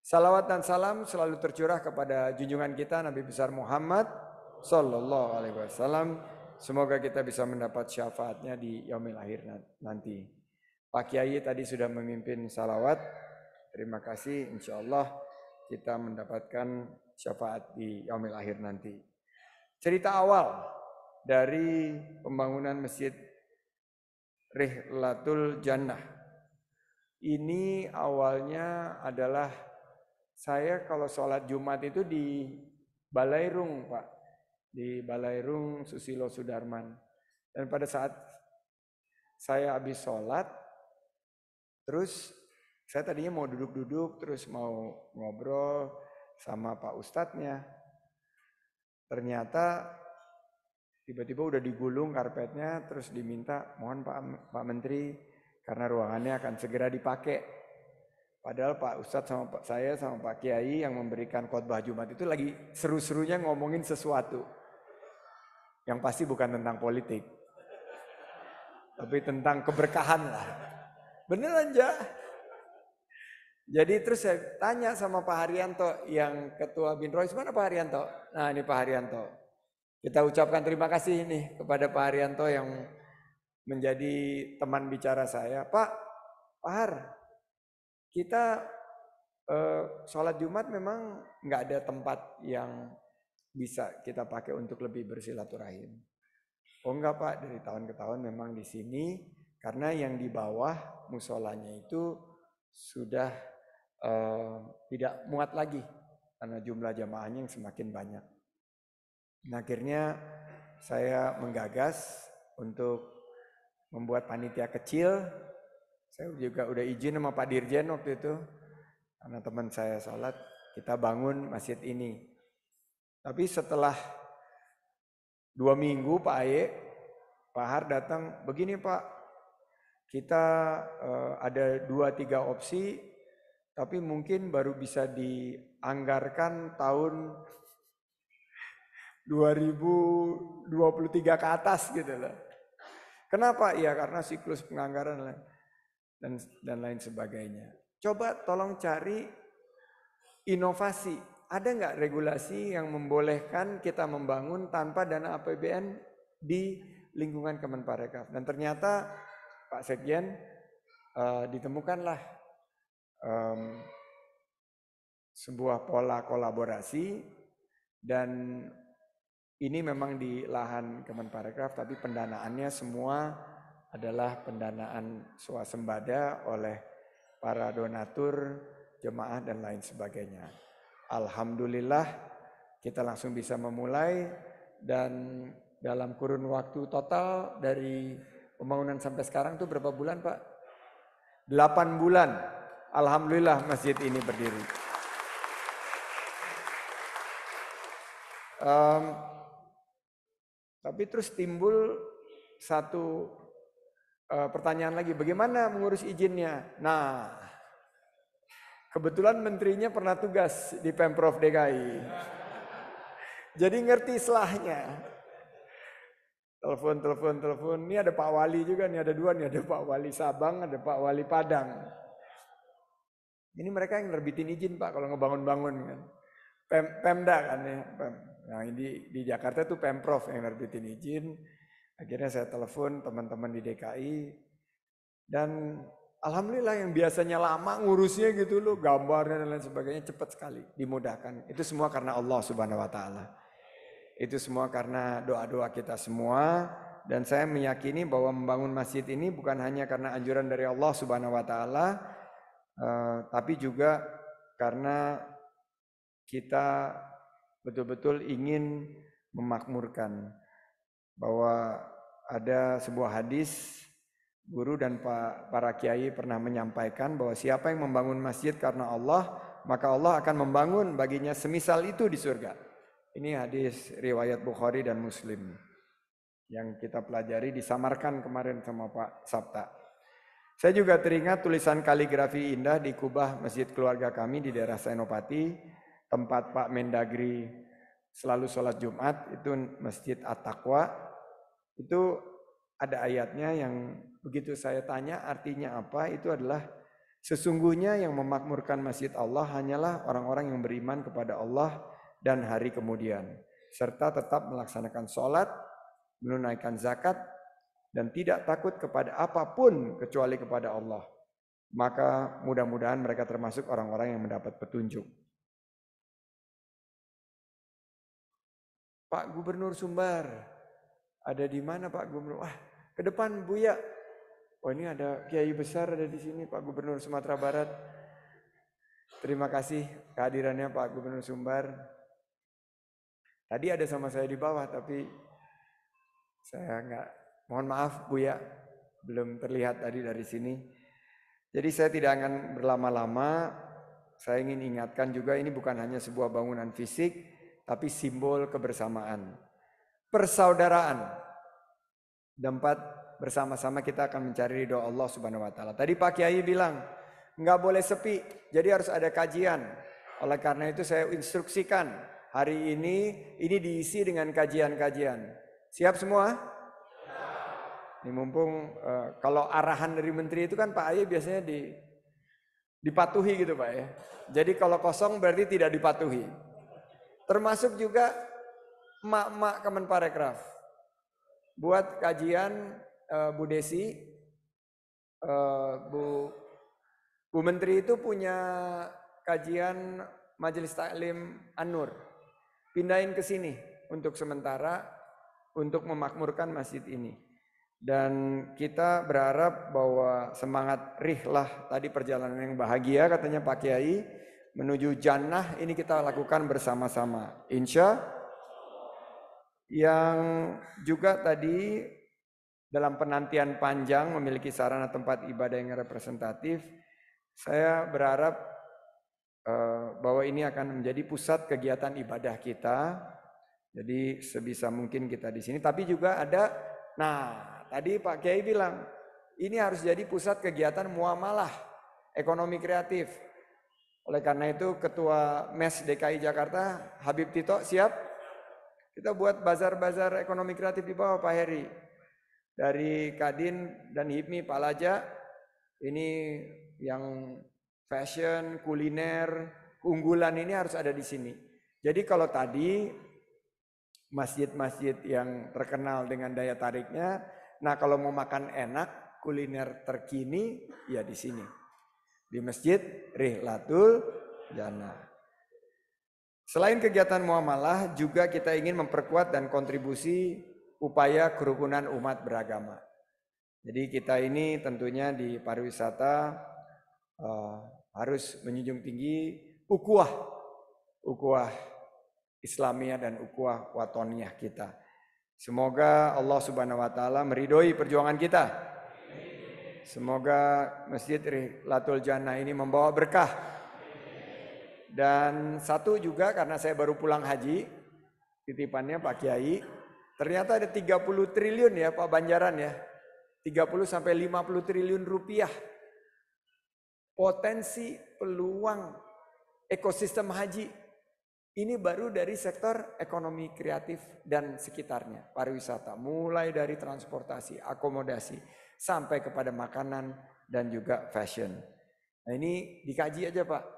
Salawat dan salam selalu tercurah kepada junjungan kita Nabi besar Muhammad Sallallahu Alaihi Wasallam. Semoga kita bisa mendapat syafaatnya di yaumil akhir nanti. Pak Kiai tadi sudah memimpin salawat. Terima kasih, insya Allah kita mendapatkan syafaat di yaumil akhir nanti. Cerita awal dari pembangunan Masjid Rihlatul Jannah. Ini awalnya adalah saya kalau sholat Jumat itu di Balairung Pak. Di Balairung Susilo Sudarman. Dan pada saat saya habis sholat, terus saya tadinya mau duduk-duduk, terus mau ngobrol sama Pak Ustadznya. Ternyata tiba-tiba udah digulung karpetnya, terus diminta, mohon Pak Menteri, karena ruangannya akan segera dipakai. Padahal Pak Ustadz sama saya sama Pak Kiai yang memberikan khotbah Jumat itu lagi seru-serunya ngomongin sesuatu. Yang pasti bukan tentang politik. Tapi tentang keberkahan lah. Beneran aja. Jadi terus saya tanya sama Pak Haryanto yang ketua Bin Rois, mana Pak Haryanto? Nah ini Pak Haryanto. Kita ucapkan terima kasih nih kepada Pak Haryanto yang menjadi teman bicara saya. Pak Har, kita sholat Jumat memang nggak ada tempat yang bisa kita pakai untuk lebih bersilaturahim. Oh enggak Pak, dari tahun ke tahun memang di sini karena yang di bawah musolanya itu sudah tidak muat lagi karena jumlah jamaahnya yang semakin banyak. Nah, akhirnya saya menggagas untuk membuat panitia kecil. Saya juga udah izin sama Pak Dirjen waktu itu karena teman saya sholat, kita bangun masjid ini. Tapi setelah 2 minggu Pak Har datang, begini Pak, kita ada 2-3 opsi, tapi mungkin baru bisa dianggarkan tahun 2023 ke atas gitu loh. Kenapa? Ya karena siklus penganggaran dan lain sebagainya. Coba tolong cari inovasi. Ada nggak regulasi yang membolehkan kita membangun tanpa dana APBN di lingkungan Kemenparekraf? Dan ternyata Pak Sekjen ditemukanlah sebuah pola kolaborasi dan ini memang di lahan Kemenparekraf tapi pendanaannya semua adalah pendanaan swasembada oleh para donatur, jemaah dan lain sebagainya. Alhamdulillah kita langsung bisa memulai dan dalam kurun waktu total dari pembangunan sampai sekarang itu berapa bulan Pak? 8 bulan. Alhamdulillah masjid ini berdiri. Tapi terus timbul satu pertanyaan lagi, bagaimana mengurus izinnya? Nah, kebetulan menterinya pernah tugas di Pemprov DKI. Jadi ngerti selahnya. Telepon. Ini ada Pak Wali juga, nih ada 2 nih, ada Pak Wali Sabang, ada Pak Wali Padang. Ini mereka yang nerbitin izin Pak kalau ngebangun-bangun kan. Pemda kan ya. Nah di Jakarta itu Pemprov yang nerbitin izin. Akhirnya saya telepon teman-teman di DKI. Dan alhamdulillah yang biasanya lama ngurusnya gitu loh, gambarnya dan lain sebagainya cepat sekali, dimudahkan. Itu semua karena Allah Subhanahu wa taala. Itu semua karena doa-doa kita semua. Dan saya meyakini bahwa membangun masjid ini bukan hanya karena anjuran dari Allah Subhanahu wa taala, tapi juga karena kita betul-betul ingin memakmurkan. Bahwa ada sebuah hadis, guru dan para kiai pernah menyampaikan bahwa siapa yang membangun masjid karena Allah, maka Allah akan membangun baginya semisal itu di surga. Ini hadis riwayat Bukhari dan Muslim yang kita pelajari, disamarkan kemarin sama Pak Sabta. Saya juga teringat tulisan kaligrafi indah di kubah masjid keluarga kami di daerah Senopati, tempat Pak Mendagri selalu sholat Jumat, itu Masjid At-Taqwa. Itu ada ayatnya yang begitu saya tanya artinya apa, itu adalah sesungguhnya yang memakmurkan masjid Allah hanyalah orang-orang yang beriman kepada Allah dan hari kemudian, serta tetap melaksanakan sholat, menunaikan zakat, dan tidak takut kepada apapun kecuali kepada Allah. Maka mudah-mudahan mereka termasuk orang-orang yang mendapat petunjuk. Pak Gubernur Sumbar, ada di mana Pak Gubernur? Wah, ke depan Buya. Oh ini ada kiai besar ada di sini, Pak Gubernur Sumatera Barat. Terima kasih kehadirannya Pak Gubernur Sumbar. Tadi ada sama saya di bawah, tapi saya mohon maaf Buya, belum terlihat tadi dari sini. Jadi saya tidak akan berlama-lama. Saya ingin ingatkan juga ini bukan hanya sebuah bangunan fisik, tapi simbol kebersamaan, persaudaraan. Tempat bersama-sama kita akan mencari ridho Allah Subhanahu wa taala. Tadi Pak Kiai bilang, nggak boleh sepi, jadi harus ada kajian. Oleh karena itu saya instruksikan hari ini diisi dengan kajian-kajian. Siap semua? Ini mumpung kalau arahan dari menteri itu kan Pak Aye biasanya dipatuhi gitu Pak ya. Jadi kalau kosong berarti tidak dipatuhi. Termasuk juga emak-emak Kemenparekraf. Buat kajian Bu Desi, Bu Menteri itu punya kajian Majelis Taklim An-Nur. Pindahin ke sini untuk sementara untuk memakmurkan masjid ini. Dan kita berharap bahwa semangat rihlah tadi perjalanan yang bahagia katanya Pak Kiai menuju jannah ini kita lakukan bersama-sama. Insya yang juga tadi dalam penantian panjang memiliki sarana tempat ibadah yang representatif, saya berharap bahwa ini akan menjadi pusat kegiatan ibadah kita. Jadi sebisa mungkin kita di sini. Tapi juga ada, tadi Pak Kiai bilang ini harus jadi pusat kegiatan muamalah ekonomi kreatif. Oleh karena itu Ketua MES DKI Jakarta Habib Tito siap. Kita buat bazar-bazar ekonomi kreatif di bawah Pak Heri. Dari Kadin dan HIPMI Pak Laja, ini yang fashion, kuliner, keunggulan ini harus ada di sini. Jadi kalau tadi masjid-masjid yang terkenal dengan daya tariknya, kalau mau makan enak, kuliner terkini, ya di sini. Di Masjid Rihlatul Jannah. Selain kegiatan muamalah, juga kita ingin memperkuat dan kontribusi upaya kerukunan umat beragama. Jadi kita ini tentunya di pariwisata harus menjunjung tinggi ukhuwah Islamiyah dan ukhuwah watoniyah kita. Semoga Allah Subhanahu wa taala meridhoi perjuangan kita. Semoga Masjid Rihlatul Jannah ini membawa berkah. Dan satu juga karena saya baru pulang haji, titipannya Pak Kiai, ternyata ada 30 triliun ya Pak Banjaran ya. 30 sampai 50 triliun rupiah. Potensi peluang ekosistem haji. Ini baru dari sektor ekonomi kreatif dan sekitarnya. Pariwisata, mulai dari transportasi, akomodasi, sampai kepada makanan dan juga fashion. Nah ini dikaji aja Pak.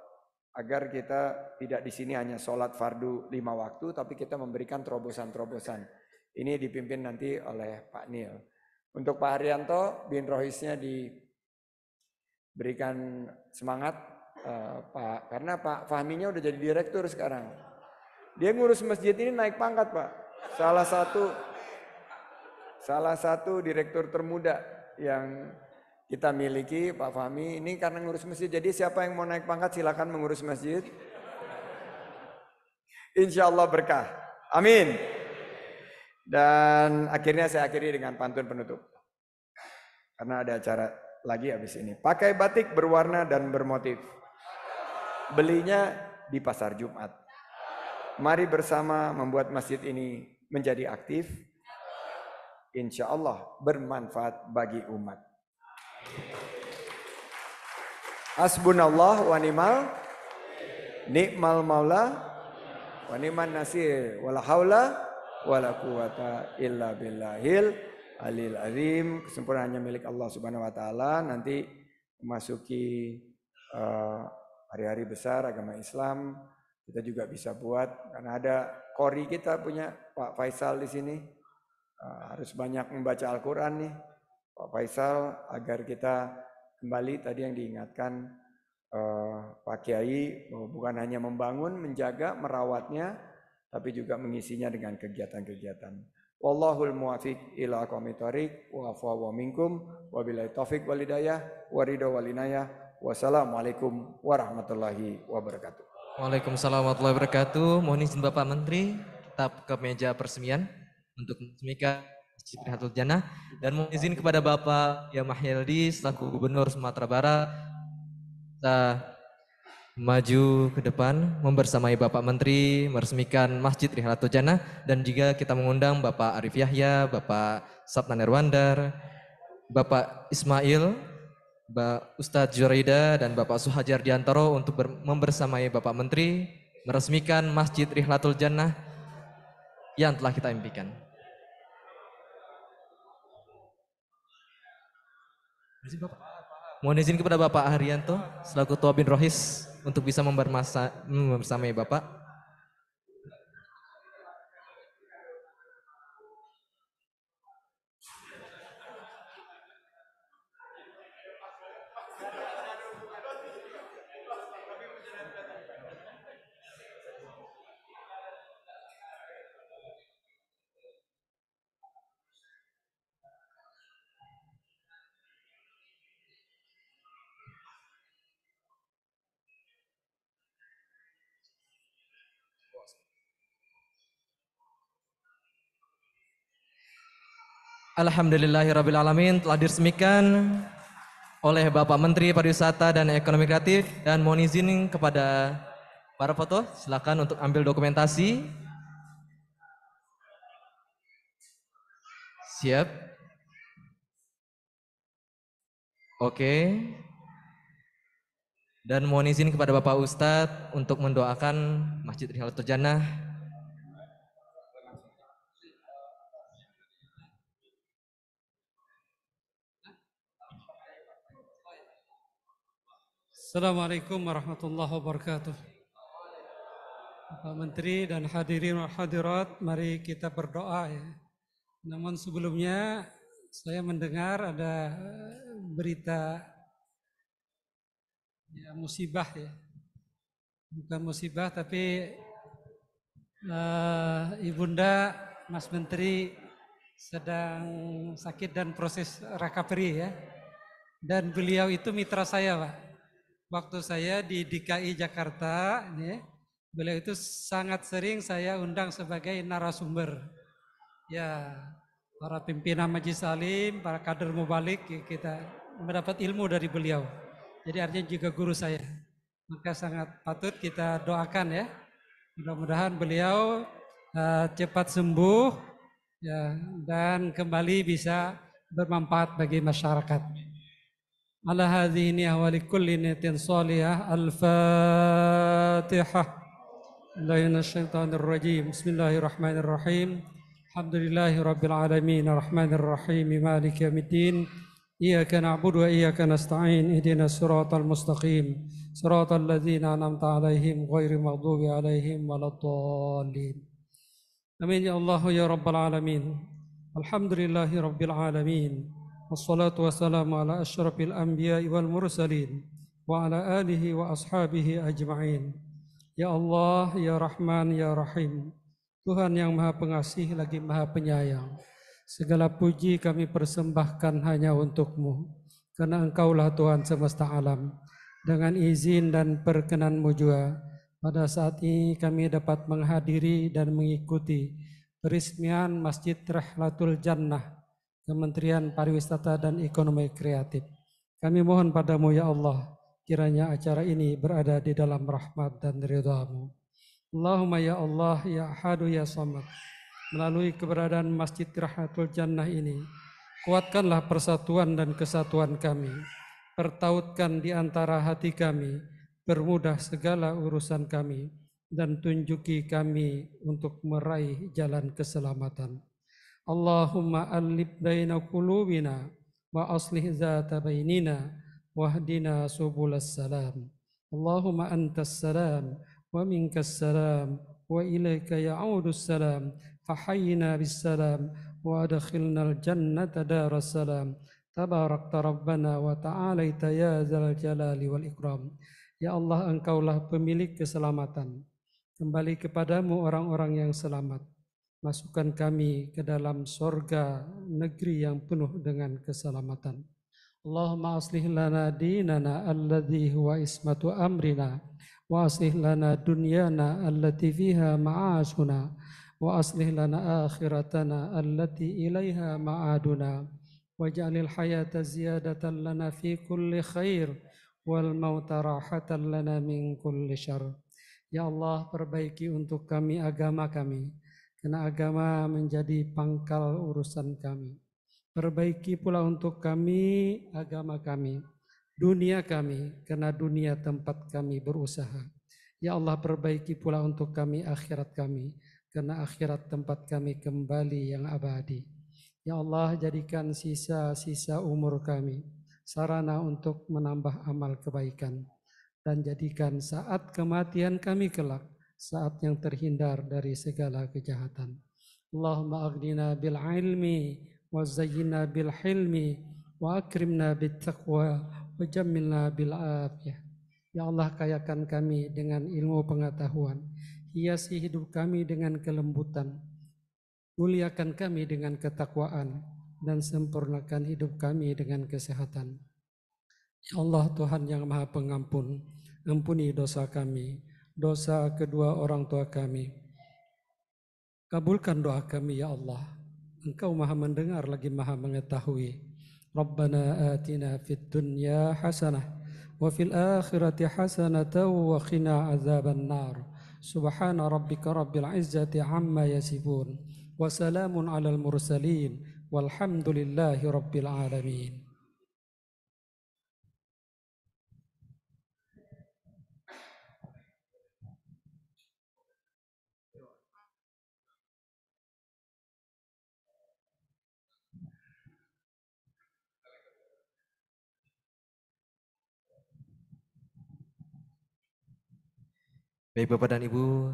Agar kita tidak di sini hanya sholat fardu 5 waktu, tapi kita memberikan terobosan-terobosan. Ini dipimpin nanti oleh Pak Nil. Untuk Pak Haryanto, bin Rohisnya diberikan semangat, Pak, karena Pak Fahminya udah jadi direktur sekarang. Dia ngurus masjid ini naik pangkat Pak. Salah satu direktur termuda yang kita miliki Pak Fahmi ini karena ngurus masjid. Jadi siapa yang mau naik pangkat silakan mengurus masjid. Insya Allah berkah. Amin. Dan akhirnya saya akhiri dengan pantun penutup. Karena ada acara lagi habis ini. Pakai batik berwarna dan bermotif. Belinya di pasar Jumat. Mari bersama membuat masjid ini menjadi aktif. Insya Allah bermanfaat bagi umat. Hasbunallah wa ni'mal maula wa ni'man nasir wala haula wala quwata illa billahil alil azim. Kesempurnaan hanya milik Allah Subhanahu wa taala. Nanti memasuki hari-hari besar agama Islam, kita juga bisa buat karena ada qori kita punya Pak Faisal di sini. Harus banyak membaca Al-Qur'an nih Pak Faisal agar kita kembali tadi yang diingatkan Pak Kiai bahwa bukan hanya membangun, menjaga, merawatnya, tapi juga mengisinya dengan kegiatan-kegiatan. Wallahul muwafiq ila aqwamit thoriq wa afa wa minkum wa billahi taufiq wal hidayah wa ridha wal inayah. Wassalamualaikum warahmatullahi wabarakatuh. Waalaikumsalam warahmatullahi wabarakatuh. Mohon izin Bapak Menteri, kita ke meja persemian untuk meresmikan Masjid Rihalatul Jannah, dan mohon izin kepada Bapak Yamah Yildi selaku Gubernur Sumatera Barat kita maju ke depan membersamai Bapak Menteri meresmikan Masjid Rihalatul Jannah, dan juga kita mengundang Bapak Arif Yahya, Bapak Sapnan Erwandar, Bapak Ismail, Mbak Ustadz Juraida, dan Bapak Suhajar Diantoro untuk membersamai Bapak Menteri meresmikan Masjid Rihalatul Jannah yang telah kita impikan. Mohon izin kepada Bapak Haryanto selaku Ketua Bin Rohis untuk bisa membersamai Bapak. Alhamdulillahirrabbilalamin, telah diresmikan oleh Bapak Menteri Pariwisata dan Ekonomi Kreatif, dan mohon izin kepada para foto, silakan untuk ambil dokumentasi. Siap. Oke. Dan mohon izin kepada Bapak Ustadz untuk mendoakan Masjid Rihalatul Jannah. Assalamualaikum warahmatullahi wabarakatuh. Bapak Menteri dan hadirin wal hadirat, mari kita berdoa ya. Namun sebelumnya saya mendengar ada berita ya, musibah ya. Bukan musibah tapi Ibunda Mas Menteri sedang sakit dan proses recovery ya. Dan beliau itu mitra saya, Pak. Waktu saya di DKI Jakarta, nih, beliau itu sangat sering saya undang sebagai narasumber. Ya, para pimpinan Majelis Alim, para kader mubalik, kita mendapat ilmu dari beliau. Jadi artinya juga guru saya. Maka sangat patut kita doakan ya. Mudah-mudahan beliau cepat sembuh ya, dan kembali bisa bermanfaat bagi masyarakat. على هذه النية ولكل نية صالحة الفاتحة من الشيطان الرجيم بسم الله الرحمن الرحيم الحمد لله رب العالمين الرحمن الرحيم مالك يوم الدين إياك نعبد وإياك نستعين اهدنا الصراط المستقيم صراط الذين أنعمت عليهم غير المغضوب عليهم ولا الضالين آمين يا الله يا رب العالمين الحمد لله رب العالمين wassalatu wassalamu ala asyrafil anbiya'i wal mursalin wa ala alihi wa ashabihi ajma'in. Ya Allah, ya Rahman, ya Rahim, Tuhan yang Maha Pengasih lagi Maha Penyayang, segala puji kami persembahkan hanya untuk-Mu, karena Engkaulah Tuhan semesta alam. Dengan izin dan perkenan-Mu jua, pada saat ini kami dapat menghadiri dan mengikuti peresmian Masjid Rihalatul Jannah Kementerian Pariwisata dan Ekonomi Kreatif. Kami mohon padamu ya Allah, kiranya acara ini berada di dalam rahmat dan ridha-Mu. Allahumma ya Allah, ya Ahadu ya Samad, melalui keberadaan Masjid Rihalatul Jannah ini, kuatkanlah persatuan dan kesatuan kami, pertautkan di antara hati kami, permudah segala urusan kami, dan tunjuki kami untuk meraih jalan keselamatan. Allahumma alif baina qulubina wa aslih zata bainina wahdina subulas salam. Allahumma antas salam wa minkas salam wa ilaika ya'udus salam fahayyina bis salam wa adkhilnal jannata daras salam. Tabarakta rabbana wa ta'alaita ya dzal jalali wal ikram. Ya Allah, Engkaulah pemilik keselamatan. Kembali kepadamu orang-orang yang selamat. Masukkan kami ke dalam sorga negeri yang penuh dengan keselamatan. Allahumma aslih lana dinana alladhi huwa ismatu amrina wa aslih lana dunyana allati fiha ma'ashuna وأصلح لنا آخرتنا التي إليها معادنا واجعل الحياة زيادة لنا في كل خير والموت راحة lana min kulli syarr. Ya Allah, perbaiki untuk kami agama kami, karena agama menjadi pangkal urusan kami. Perbaiki pula untuk kami agama kami, dunia kami, karena dunia tempat kami berusaha. Ya Allah, perbaiki pula untuk kami akhirat kami, karena akhirat tempat kami kembali yang abadi. Ya Allah, jadikan sisa-sisa umur kami sarana untuk menambah amal kebaikan, dan jadikan saat kematian kami kelak saat yang terhindar dari segala kejahatan. Allahumma aghnina bil ilmi wa zayyinna bil hilmi wa akrimna bit taqwa wa jammilna bil afiyah. Ya Allah, kayakan kami dengan ilmu pengetahuan, hiasi hidup kami dengan kelembutan, muliakan kami dengan ketakwaan, dan sempurnakan hidup kami dengan kesehatan. Ya Allah, Tuhan yang Maha Pengampun, ampuni dosa kami, dosa kedua orang tua kami. Kabulkan doa kami ya Allah. Engkau Maha mendengar lagi Maha mengetahui. Rabbana atina fid dunya hasanah wa fil akhirati hasanatan wa qina azaban nar. Subhana rabbika rabbil izzati amma yasifun. Wa salamun alal mursalin. Walhamdulillahi rabbil alamin. Baik Bapak dan Ibu,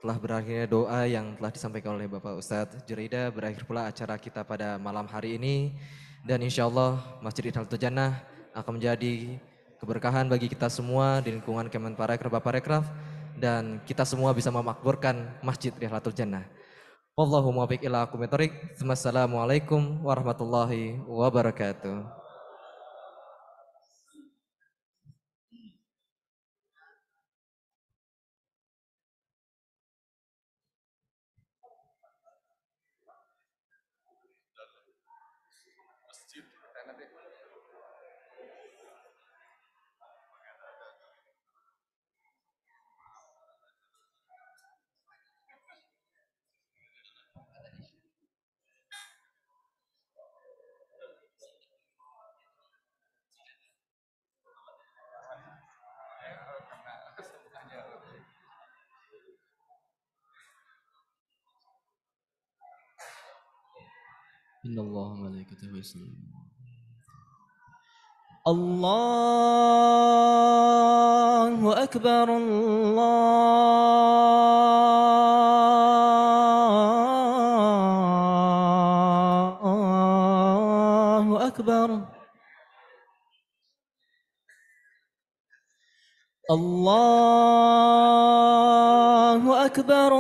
telah berakhirnya doa yang telah disampaikan oleh Bapak Ustadz Juraida, berakhir pula acara kita pada malam hari ini. Dan insya Allah Masjid Rihlatul Jannah akan menjadi keberkahan bagi kita semua di lingkungan Kemenparekraf Baparekraf, dan kita semua bisa memakmurkan Masjid Rihlatul Jannah. Wallahu muwaffiq ila aqwamit thoriq. Wassalamualaikum warahmatullahi wabarakatuh. Innallaha malaikatahu yusholluna. الله أكبر الله أكبر الله أكبر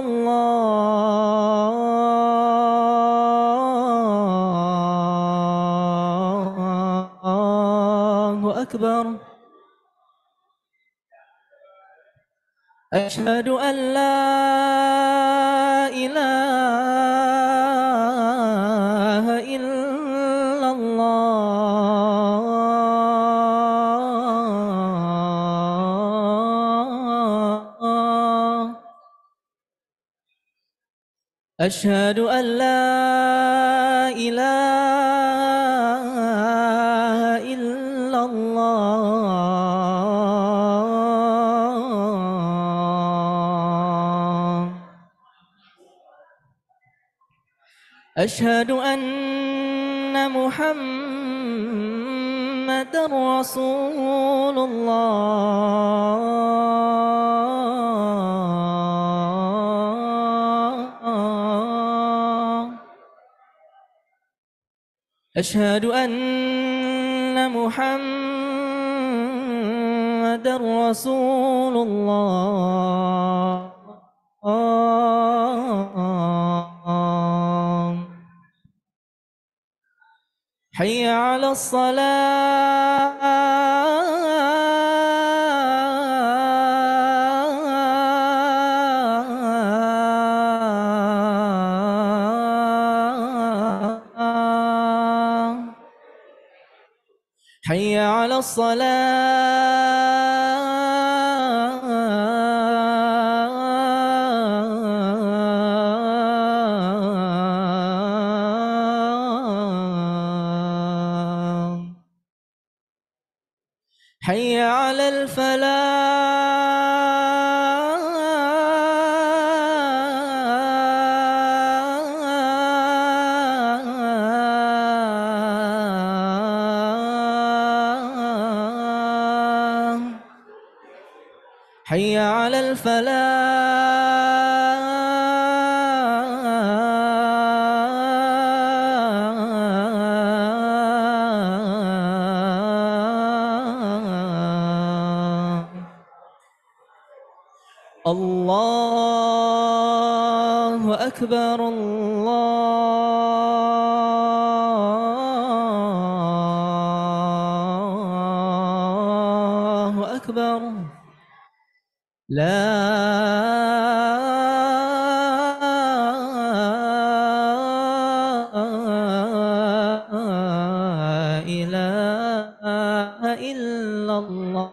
الله أكبر أشهد أن لا إله إلا الله أشهد أن لا إله إلا الله أشهد أن محمدا رسول الله أشهد أن محمدا رسول الله حي على الصلاة حي على الصلاة حي على الفلاح حي على الفلاح الله أكبر الله أكبر لا إله إلا الله